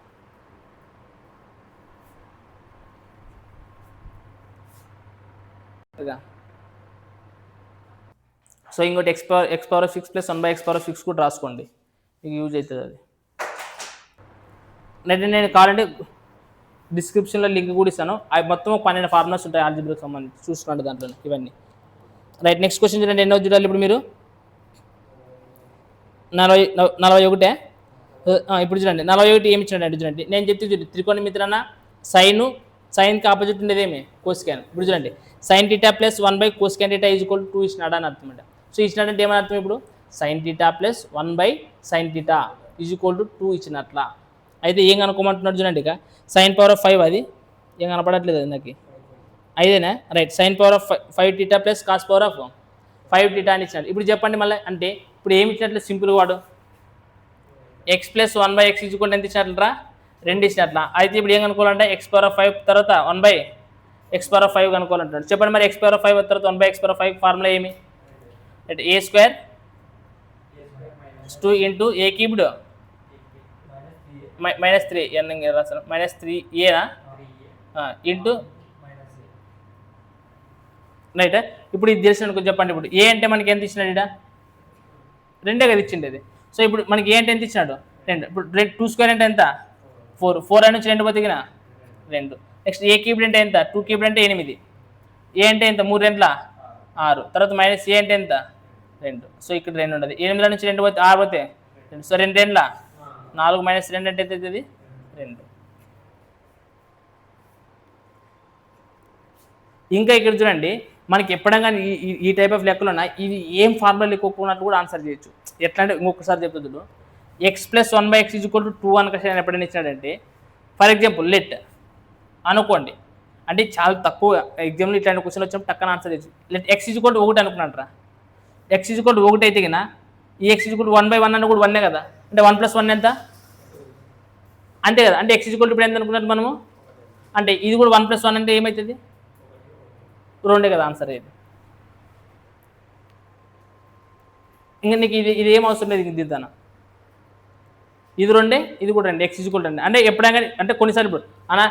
Speaker 1: సో ఇంకోటి x పవర్ 6 + 1/x6 కూడా రాసుకోండి, మీకు యూజ్ అవుతుంది అది. నేను కావాలంటే డిస్క్రిప్షన్లో లింక్ కూడా ఇస్తాను. అవి మొత్తం 12 ఫార్ములాస్ ఉంటాయి ఆల్జిబ్రాకి సంబంధించి, చూసుకోండి దాంట్లో ఇవన్నీ. రైట్. నెక్స్ట్ క్వశ్చన్ చూడండి, ఎన్నో చూడాలి ఇప్పుడు మీరు 41. ఇప్పుడు చూడండి 41 ఏమి ఇచ్చినాడు చూడండి, నేను చెప్తే చూడండి త్రికోణమితిరన్న సైన్కి ఆపోజిట్ ఉండేది ఏమి కోసికాన్. ఇప్పుడు చూడండి sin θ + 1/cosecant θ = 2 ఇచ్చినాడు అని అర్థం అంట. సో ఇచ్చినాడంటే ఏమని అర్థం, ఇప్పుడు sin θ + 1/sin θ = 2 ఇచ్చినట్లా. అయితే ఏం కనుక్కోమంటున్నాడు చూడండి, ఇక sin పవర్ 5 అది ఏం కనపడట్లేదు అది నాకు 5ఏనా. Right. sin power 5θ + cos power 5θ అని ఇచ్చినాడు. ఇప్పుడు చెప్పండి మళ్ళీ, అంటే ఇప్పుడు ఏమి ఇచ్చినట్లు సింపుల్ వాడు x + 1/x = ఎంత ఇచ్చినట్లరా 2 ఇచ్చినట్లా. అయితే ఇప్పుడు ఏం కనుక్కోవాలంటే x పవర్ 5 తర్వాత 1/x5 కనుక్కోవాలంటున్నాడు. చెప్పండి మరి x పవర్ 5 తర్వాత 1/x5 ఫార్ములా ఏమి, అంటే a² + 2 × a³ -3 ఎన్నింగ్ రాస్తాను -3a ఇంటూ రైట్. ఇప్పుడు ఇది తెలిసిన చెప్పండి, ఇప్పుడు ఏ అంటే మనకి ఎంత ఇచ్చినాడు ఇక్కడ 2 కదా ఇచ్చిండేది. సో ఇప్పుడు మనకి ఏ అంటే ఎంత ఇచ్చినాడు 2. ఇప్పుడు 2² అంటే ఎంత 4 అని నుంచి 2 పోతే 2. నెక్స్ట్ a³ అంటే ఎంత 2³ అంటే 8. ఏ అంటే ఎంత 3 2 6. తర్వాత మైనస్ ఏ అంటే ఎంత 2. సో ఇక్కడ 2 ఉండదు. 8 నుంచి 2 పోతే 6 పోతే 2. సో 2 2 4 - 2 అంటే ఎంత అవుతుంది 2. ఇంకా ఇక్కడ చూడండి మనకి ఎప్పుడైనా ఈ టైప్ ఆఫ్ లెక్కలు ఉన్నా ఇది ఏం ఫార్ములా లెక్కోకున్నట్టు కూడా ఆన్సర్ చేయొచ్చు. ఎట్లా అంటే ఇంకొకసారి చెప్తుంది, x + 1/x = 2 అని కష్టం ఎప్పుడైనా ఇచ్చినాడంటే, ఫర్ ఎగ్జాంపుల్ లెట్ అనుకోండి, అంటే చాలా తక్కువ ఎగ్జామ్లో ఇట్లాంటి క్వశ్చన్ వచ్చినప్పుడు టక్కన ఆన్సర్ చేయొచ్చు. లెట్ x = 1 అనుకున్నాంటారా, x = 1 అయితే కినా ఈ x = 1/1 అని కూడా 1 కదా, అంటే 1 + 1 ఎంత అంతే కదా. అంటే x = ఇప్పుడు ఎంత అనుకున్నట్టు మనము, అంటే ఇది కూడా 1 + 1 అంటే ఏమవుతుంది 2 కదా ఆన్సర్ ఇది. ఇంకా నీకు ఇది ఏం అవసరం లేదు, ఇంక దిద్దాను ఇది 2 ఇది కూడా 2 x = 2. అంటే ఎప్పుడైనా అంటే కొన్నిసార్లు ఇప్పుడు అన్నా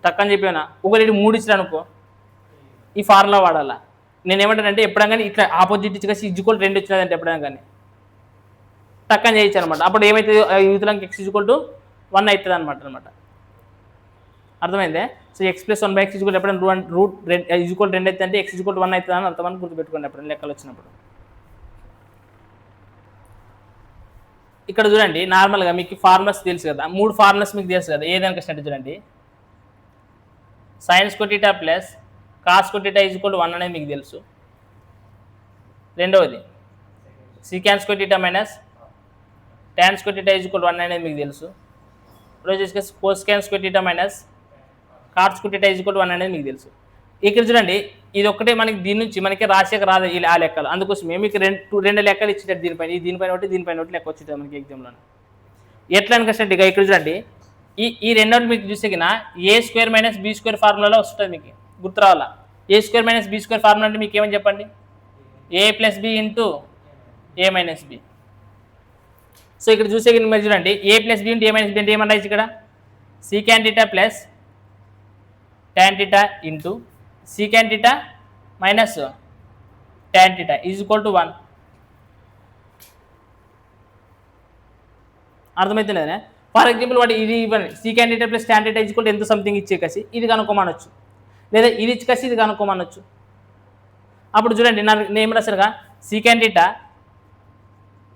Speaker 1: తక్కువ చెప్పానా ఒకటి 3 ఇచ్చిన అనుకో ఈ ఫార్ములా వాడాలా. నేను ఏమంటానంటే ఎప్పుడైనా కానీ ఇట్లా ఆపోజిట్ ఇచ్చి = 2 వచ్చినదంటే ఎప్పుడైనా కానీ తక్కువ చేయొచ్చు అనమాట. అప్పుడు ఏమవుతుంది యూత్లంకి x = 1 అవుతుంది అనమాట. అర్థమైందే. సో x + 1/x = ఎప్పుడైనా √2 అయితే అంటే x = 1 అవుతుంది అని అర్థమని గుర్తుపెట్టుకోండి ఎప్పుడైనా లెక్కలు వచ్చినప్పుడు. ఇక్కడ చూడండి నార్మల్గా మీకు ఫార్ములాస్ తెలుసు కదా, 3 ఫార్ములాస్ మీకు తెలుసు కదా. ఏదైనా కష్టం అంటే చూడండి sin² θ + cos square theta is equal to 1 అనేది మీకు తెలుసు. రెండవది secant square theta minus tan square theta is equal to 1 అనేది మీకు తెలుసు. రోజు వచ్చేసి cosec square theta minus cot square theta is equal to 1 అనేది మీకు తెలుసు. ఇక్కడ చూడండి ఇది ఒక్కటే మనకి దీని నుంచి మనకి రాసేక రాదు ఆ లెక్కలు. అందుకోసమే మీకు రెండు లెక్కలు ఇచ్చేటట్టు దీనిపైన ఒకటి లెక్క వచ్చేది మనకి ఎగ్జామ్లో. ఎట్లా అనుకుంటే ఇక ఇక్కడ చూడండి ఈ రెండోటి మీకు చూసేకిన A square minus B square ఫార్ములాలో వస్తుంది. మీకు గుర్తు రావాలా A square minus B square formula అంటే మీకు ఏమని చెప్పండి, A plus B into A minus B. So ఇక్కడ చూసే మీరు చూడండి A plus B into A minus B అంటే ఏమన్నా ఇక్కడ secant theta plus tan theta into secant theta minus tan theta is equal to 1. అర్థమవుతుంది కదా. ఫర్ ఎగ్జాంపుల్ వాటి ఇది ఇవ్వండి సీకాన్ theta plus tan theta is equal to ఎంత సంథింగ్ ఇచ్చే కసి ఇది కనుక్కోమనొచ్చు, లేదా ఇది ఇచ్చి కసి ఇది కనుక్కోమనొచ్చు. అప్పుడు చూడండి నేను ఏం రాశారుగా secant theta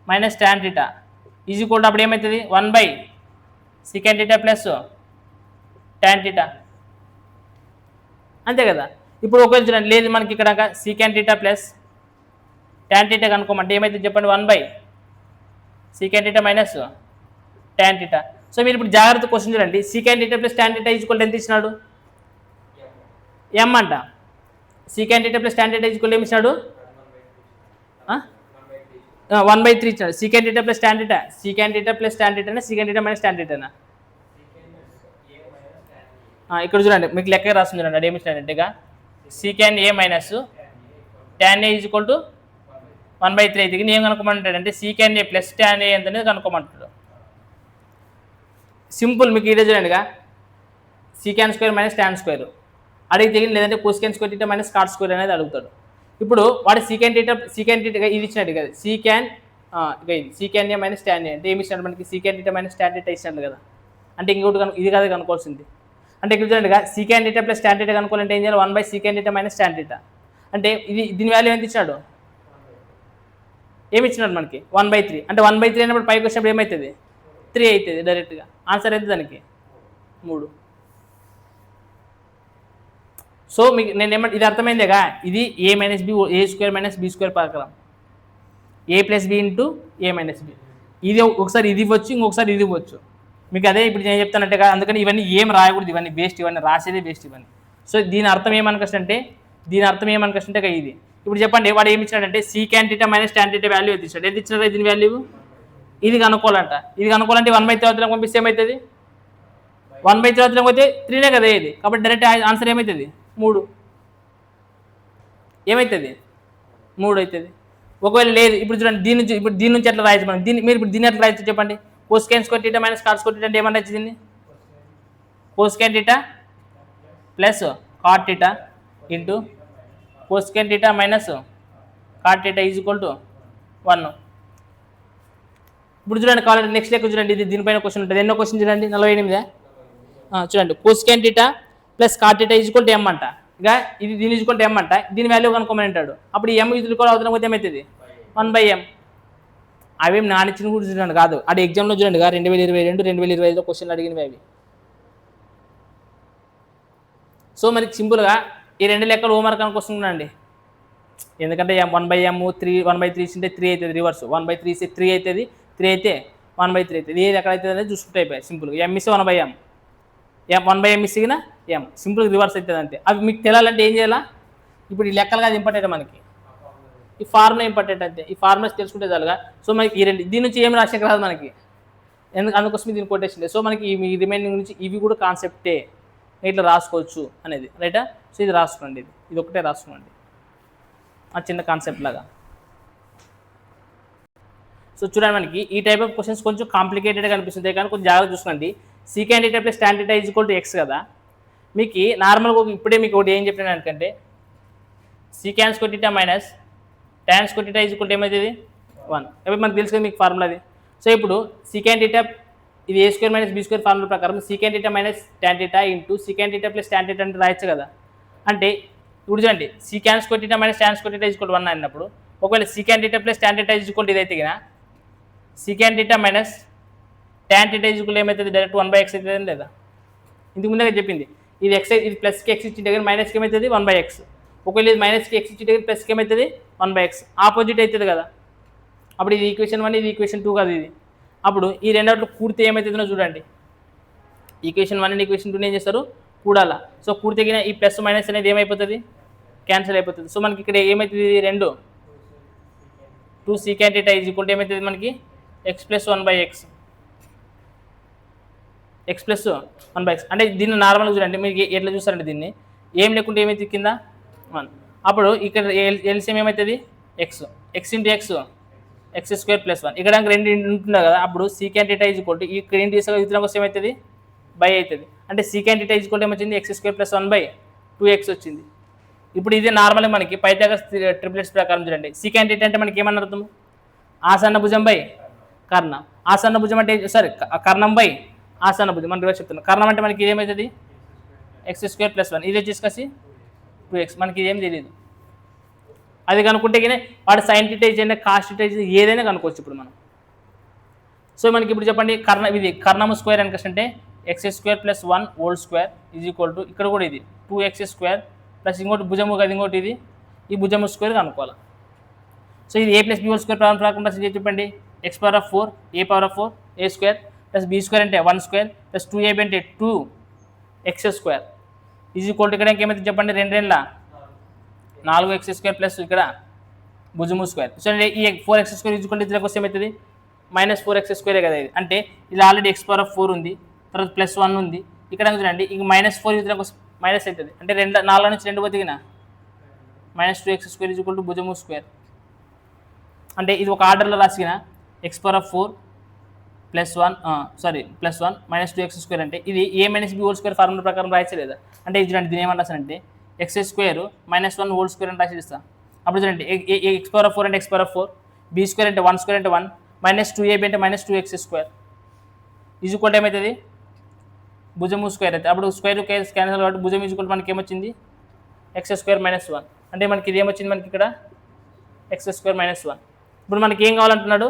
Speaker 1: minus tan theta is equal to అప్పుడు ఏమవుతుంది 1 by secant theta plus tan theta, అంతే కదా. ఇప్పుడు ఒకవేళ చూడండి లేదు మనకి ఇక్కడ secant theta plus tan theta కనుక్కోమంటే ఏమైతుంది చెప్పండి 1 by secant theta minus tan theta. So మీరు ఇప్పుడు జాగ్రత్త క్వశ్చన్ చూడండి secant theta plus tan theta is equal to ఎంత ఇచ్చినాడు ఎం అంట. Secant theta plus tan theta is equal to ఏమి ఇచ్చినాడు 1/3 ఇచ్చినాడు. Secant theta plus tan theta secant theta plus tan టీటానా సీకాన్ టీటా మైనస్ టాన్ టీటానా. ఇక్కడ చూడండి మీకు లెక్క రాస్తుంది చూడండి అది ఏమి ఇచ్చినాడంటే secant A minus tan A is equal to 1/3 అయితే ఏం కనుక్కోమంటాడు అంటే సీకాన్ ఏ ప్లస్ టాన్ ఏ ఎంత అనేది కనుక్కోమంటాడు. సింపుల్ మీకు ఇదే చూడండిగా secant square minus tan square అడిగితే లేదంటే cosec square theta minus cot square అనేది అడుగుతాడు. ఇప్పుడు వాడు సీకాన్ టీటా ఇది ఇచ్చినట్టు కదా సీకాన్ ఇది సీకాన్ ఏ మైనస్ టాన్ ఏ అంటే ఏమి ఇచ్చినట్టు మనకి సీకాన్ టీటా మైనస్ టాన్ టీటా ఇచ్చినట్టు కదా. అంటే ఇంకోటి ఇది కదా కనుక్కోవాల్సింది. అంటే ఇక్కడ చూడండి secant theta plus tan theta కనుక్కోవాలంటే ఏం చేయాలి 1 by secant theta minus tan theta. అంటే దీని వాల్యూ ఎంత ఇచ్చాడు ఏమి ఇచ్చినాడు మనకి 1/3. అంటే 1/3 అయినప్పుడు పైకి వచ్చినప్పుడు ఏమవుతుంది 3 అవుతుంది డైరెక్ట్గా. ఆన్సర్ అయితే దానికి 3. సో మీకు నేను ఏమంటే ఇది అర్థమైందేగా ఇది ఏ మైనస్ బి ఏ స్క్వేర్ మైనస్ బి స్క్వేర్ ప్రకారం ఏ plus B into A minus B. ఇది ఒకసారి ఇది ఇవ్వచ్చు ఇంకొకసారి ఇది ఇవ్వచ్చు మీకు. అదే ఇప్పుడు నేను చెప్తానంటే అందుకని ఇవన్నీ ఏం రాయకూడదు, ఇవన్నీ బేస్ట్, ఇవన్నీ రాసేదే బేస్ట్ ఇవన్నీ. సో దీని అర్థం ఏమనుకొస్తుంటే ఇది ఇప్పుడు చెప్పండి వాడు ఏమి ఇచ్చినాడంటే secant theta minus tan theta value ఎంత ఇచ్చాడు. ఎంత ఇచ్చినాడు దీని వాల్యూ ఇది కనుక్కోవాలంట. ఇది కనుక్కోవాలంటే 1/3 పంపిస్తే ఏమవుతుంది 1/3 పోతే 3నే కదా ఇది. కాబట్టి డైరెక్ట్ ఆన్సర్ ఏమవుతుంది 3 ఏమవుతుంది 3 అవుతుంది. ఒకవేళ లేదు ఇప్పుడు చూడండి దీని నుంచి ఎట్లా రాయచ్చు మనం మీరు ఇప్పుడు దీన్ని ఎట్లా రాయచ్చు చెప్పండి. Cosec square theta minus cot square theta అంటే ఏమన్నా దీన్ని cosec theta plus cot theta into cosec theta minus cot theta is equal to 1. ఇప్పుడు చూడండి కావాలంటే నెక్స్ట్ లెక్క చూడండి ఇది దీనిపైన క్వశ్చన్ ఉంటుంది. ఎన్నో క్వశ్చన్ చూడండి 48. చూడండి cosec theta plus cot theta is equal to ఎం అంట. ఇక ఇది దీని ఈజ్ ఈక్వల్ టు ఎం అంట. దీని వాల్యూ కనుక్కోమని అంటాడు. అప్పుడు ఎం ఈజ్ ఈక్వల్ అవుతున్న పోతే ఏమవుతుంది 1/m. అవేం నానిచ్చిన కూడా చూడండి కాదు అది ఎగ్జామ్లో చూడండి 2022 2025లో క్వశ్చన్లు అడిగినవి అవి. సో మనకి సింపుల్గా ఈ 2 లెక్కలు హోంవర్క్ అనుకొస్తుందండి. ఎందుకంటే 1/m 1/3 ఇచ్చింటే 3 అవుతుంది రివర్స్ 1/3 ఇస్తే 3 అవుతుంది 3 అయితే 1/3 అవుతుంది. ఏది ఎక్కడ అవుతుంది అనేది చూసుకుంటే అయిపోయాయి సింపుల్గా. m ఇస్తే 1/m 1/m ఇస్తే m సింపుల్గా రివర్స్ అవుతుంది అంతే. అవి మీకు తెలియాలంటే ఏం చేయాలా ఇప్పుడు ఈ లెక్కలు కాదు ఇంపార్టెంట్ మనకి ఈ ఫార్ములా ఇంపార్టెంట్ అంతే. ఈ ఫార్ములాస్ తెలుసుకుంటే చాలుగా. సో మనకి ఈ 2 దీని నుంచి ఏం రాసేకి రాదు మనకి అందుకోసం దీన్ని కొట్టేసింది. సో మనకి ఈ రిమైనింగ్ నుంచి ఇవి కూడా కాన్సెప్టే ఇట్లా రాసుకోవచ్చు అనేది రైటా. సో ఇది రాసుకోండి ఇది ఒకటే రాసుకోండి ఆ చిన్న కాన్సెప్ట్ లాగా. సో చూడండి మనకి ఈ టైప్ ఆఫ్ క్వశ్చన్స్ కొంచెం కాంప్లికేటెడ్గా అనిపిస్తుంది కానీ కొంచెం జాగ్రత్త చూసుకోండి. Secant theta plus tan theta is equal to X కదా. మీకు నార్మల్గా ఇప్పుడే మీకు ఒకటి ఏం చెప్పాను అనుకంటే secant square theta minus tan square theta is equal to ఏమవుతుంది 1. అవి మనకు తెలుసు కదా మీకు ఫార్ములా అది. సో ఇప్పుడు సీకాన్ టీటా ఇది A square minus B square formula ప్రకారం secant theta minus tan theta into secant theta plus tan theta అంటే రాయొచ్చు కదా. అంటే ఇప్పుడు చూడండి secant square theta minus tan square theta is equal to 1 అయినప్పుడు ఒకవేళ secant theta plus tan theta is equal to ఇదైతే కదా secant theta minus tan theta is equal అవుతుంది డైరెక్ట్ 1/x అవుతుంది లేదా. ఇంతకు ముందుగా చెప్పింది ఇది x ఇది ప్లస్కి x ఇచ్చింటే కానీ మైనస్కి ఏమవుతుంది 1/x. ఒకవేళ ఇది మైనస్కి ఎక్స్ ఇచ్చి ప్లస్కి ఏమవుతుంది 1/x ఆపోజిట్ అవుతుంది కదా. అప్పుడు ఇది ఈక్వేషన్ 1 ఇది ఈక్వేషన్ 2 కదా ఇది. అప్పుడు ఈ రెండోట్లు కూడితే ఏమవుతుందో చూడండి. ఈక్వేషన్ 1 అండ్ ఈక్వేషన్ 2 ఏం చేస్తారు కూడాలా. సో కూడితే ఈ ప్లస్ మైనస్ అనేది ఏమైపోతుంది క్యాన్సిల్ అయిపోతుంది. సో మనకి ఇక్కడ ఏమవుతుంది రెండు 2 secant θ ఈజ్ ఈక్వల్ టు ఏమవుతుంది మనకి x plus 1/x X plus 1/x. అంటే దీన్ని నార్మల్గా చూడండి మీరు ఎట్లా చూస్తారంటే దీన్ని ఏం లేకుంటే ఏమైతుంది కింద 1. అప్పుడు ఇక్కడ ఎల్సిఎం ఏమవుతుంది x into X square plus 1. ఇక్కడ రెండు ఉంటున్నా కదా అప్పుడు secant θ ఈజ్ ఈక్వల్ టు ఈ రెండు ఇతర కోసం ఏమవుతుంది బై అవుతుంది. అంటే secant θ ఈజ్ ఈక్వల్ టు ఏమొచ్చింది x స్క్వేర్ ప్లస్ 1/2x వచ్చింది. ఇప్పుడు ఇది నార్మల్గా మనకి పైథాగరస్ ట్రిప్లెట్స్ ప్రకారం చూడండి. secant θ అంటే మనకి ఏమన్నా అర్థం ఆసన్న భుజం బై కర్ణం. ఆసన్న భుజం అంటే సారీ కర్ణం బై ఆసన్న భుజం. మనం రివర్స్ చెప్తున్నాం. కర్ణం అంటే మనకి ఏమవుతుంది x స్క్వేర్ ప్లస్ 1 ఇది వచ్చేసి 2x. మనకి ఇదేం తెలియదు. అది కనుక్కుంటే కానీ వాడు సైన్ θ అయినా కాస్ట్ θ ఏదైనా కనుక్కోవచ్చు ఇప్పుడు మనం. సో మనకి ఇప్పుడు చెప్పండి ఇది కర్ణము స్క్వేర్ అంటే x square plus 1 whole square is equal to ఇక్కడ కూడా ఇది 2x స్క్వేర్ ప్లస్ ఇంకోటి భుజము కదా ఇంకోటి ఇది ఈ భుజము స్క్వేర్ కనుక్కోవాలి. సో ఇది a plus b whole square problem చెప్పండి x power of 4 a power of 4 a square plus b square అంటే 1 స్క్వేర్ ప్లస్ 2ab అంటే 2x square is equal to ఇక్కడ ఇంకేమైతే చెప్పండి 2 4x స్క్వేర్ ప్లస్ ఇక్కడ భుజము స్క్వేర్. సో ఈ 4x square is equal to ఇద్దరికి వస్తే ఏమవుతుంది -4x స్క్వేరే కదా ఇది. అంటే ఇది ఆల్రెడీ x పవర్ ఆఫ్ 4 ఉంది తర్వాత ప్లస్ 1 ఉంది ఇక్కడ చూడండి ఇక -4 ఇద్దరికి మైనస్ అవుతుంది. అంటే 4 నుంచి 2 పోతే -2x square is equal to భుజము స్క్వేర్. అంటే ఇది ఒక ఆర్డర్లో రాసిన x power of 4 plus 1 -2x square అంటే ఇది a minus b whole square formula ప్రకారం రాయచ్చలేదా. అంటే ఇది చూడండి దీని ఏమని రాసానంటే x స్క్వేర్ -1 హోల్ స్క్వేర్ అని రాసిస్తా. అప్పుడు చూడండి x పవర్ ఆఫ్ 4 అంటే x power of 4 b square అంటే 1 స్క్వేర్ అంటే 1 -2ab అంటే -2x స్క్వేర్ ఈజ్ ఈక్వల్ ఏమవుతుంది భుజము స్క్వేర్ అయితే అప్పుడు స్క్వేర్ క్యాన్సిల్ కాబట్టి భుజం ఈజ్ ఈక్వల్ మనకి ఏమొచ్చింది x స్క్వేర్ -1. అంటే మనకి ఇది ఏమొచ్చింది మనకి ఇక్కడ x స్క్వేర్ -1. ఇప్పుడు మనకి ఏం కావాలంటున్నాడు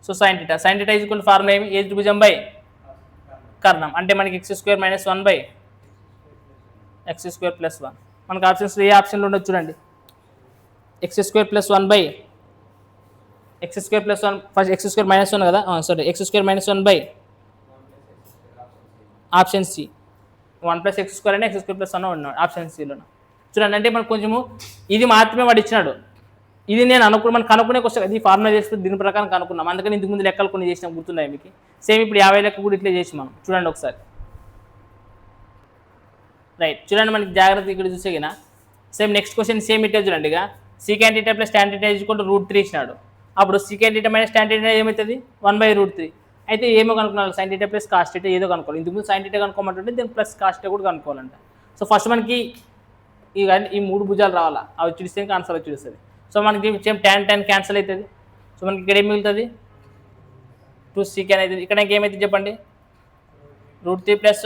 Speaker 1: so sine θ is equal formula ఏమి ఏ భుజం బై కర్ణం. అంటే మనకి x square -1 by x square plus 1. మనకు ఆప్షన్స్ ఏ ఆప్షన్లో ఉండొచ్చు చూడండి x square plus 1 by x square plus 1 first x square -1 కదా sorry x square -1 by option C 1 + x square అంటే x స్క్వేర్ ప్లస్ 1 ఉన్నాడు ఆప్షన్ సిలో చూడండి. అంటే మనకు కొంచెము ఇది మాత్రమే వాడు ఇచ్చినాడు. ఇది నేను మనం కనుక్కునే క్వశ్చన్ ఈ ఫార్ములా చేస్తే దీని ప్రకారం కనుక్కున్నాం. అందుకని ఇంతకు ముందు లెక్కలు కొన్ని చేసినాం గుర్తున్నాయి మీకు. సేమ్ ఇప్పుడు 50 లెక్క కూడా ఇట్లా చేసి మనం చూడండి ఒకసారి రైట్. చూడండి మనకి జాగ్రత్త ఇక్కడ చూసేగిన సేమ్ నెక్స్ట్ క్వశ్చన్ సేమ్ ఇట్టే చూడండి. ఇక secant θ plus tan θ is equal to √3 ఇచ్చినాడు. అప్పుడు secant θ మైనస్ tan θ ఏమవుతుంది 1/√3. అయితే ఏమో కనుక్కున్నాను sin θ ప్లస్ cos θ ఏదో కనుక్కోవాలి. ఇంతకుముందు sin θ కనుక్కోమంటుంటే దీనికి ప్లస్ cos θ కూడా కనుక్కోవాలంట. సో ఫస్ట్ మనకి ఈ 3 భుజాలు రావాలా అవి చూస్తే ఆన్సర్ వచ్చేస్తుంది. సో మనకి సేమ్ tan క్యాన్సిల్ అవుతుంది. సో మనకి ఇక్కడ ఏం మిగులుతుంది 2 secant అవుతుంది. ఇక్కడ ఇంకేమైతుంది చెప్పండి √3 ప్లస్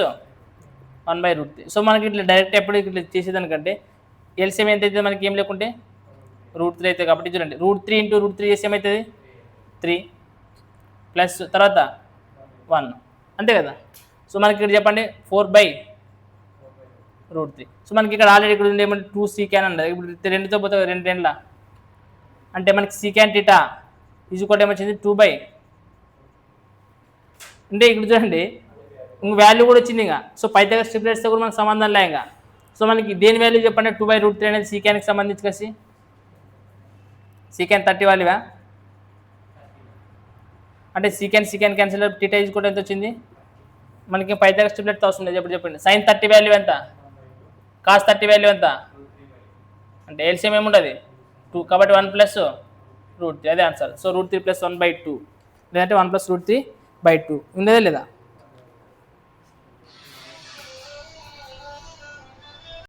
Speaker 1: 1/√3. సో మనకి ఇట్లా డైరెక్ట్ ఎప్పుడు ఇట్లా చేసేదానికంటే ఎల్సిఎం ఎంత అవుతుంది మనకి ఏం లేకుంటే √3 అవుతుంది. కాబట్టి చూడండి √3 × √3 చేసి ఏమవుతుంది 3 ప్లస్ తర్వాత 1 అంతే కదా. సో మనకి ఇక్కడ చెప్పండి 4/√3. సో మనకి ఇక్కడ ఆల్రెడీ ఇక్కడ ఉంది ఏమంటే 2 secant అన్నది. ఇప్పుడు 2తో పోతే 2 అంటే మనకి secant θ ఈజ్ ఈక్వల్ ఏమొచ్చింది 2 అంటే ఇక్కడ చూడండి ఇంక వాల్యూ కూడా వచ్చింది. ఇంకా సో పైథాగరస్ ట్రిప్లెట్స్తో కూడా మనకు సంబంధం లే. ఇంకా సో మనకి దేని వాల్యూ చెప్పండి 2/√3 అనేది secantకి సంబంధించి కలిసి secant 30 వాల్యూవా అంటే secant క్యాన్సిల్ θ ఈజ్ ఈక్వల్ ఎంత వచ్చింది మనకి పైథాగరస్ ట్రిప్లెట్తో వస్తుంది. ఎప్పుడు చెప్పండి sin 30 వాల్యూ ఎంత cos 30 వాల్యూ ఎంత అంటే ఎల్సిఎం ఏముండదు 2 కాబట్టి 1 + √3 అదే ఆన్సర్. సో √3 + 1/2 లేదంటే 1 + √3/2 ఉండేదే లేదా.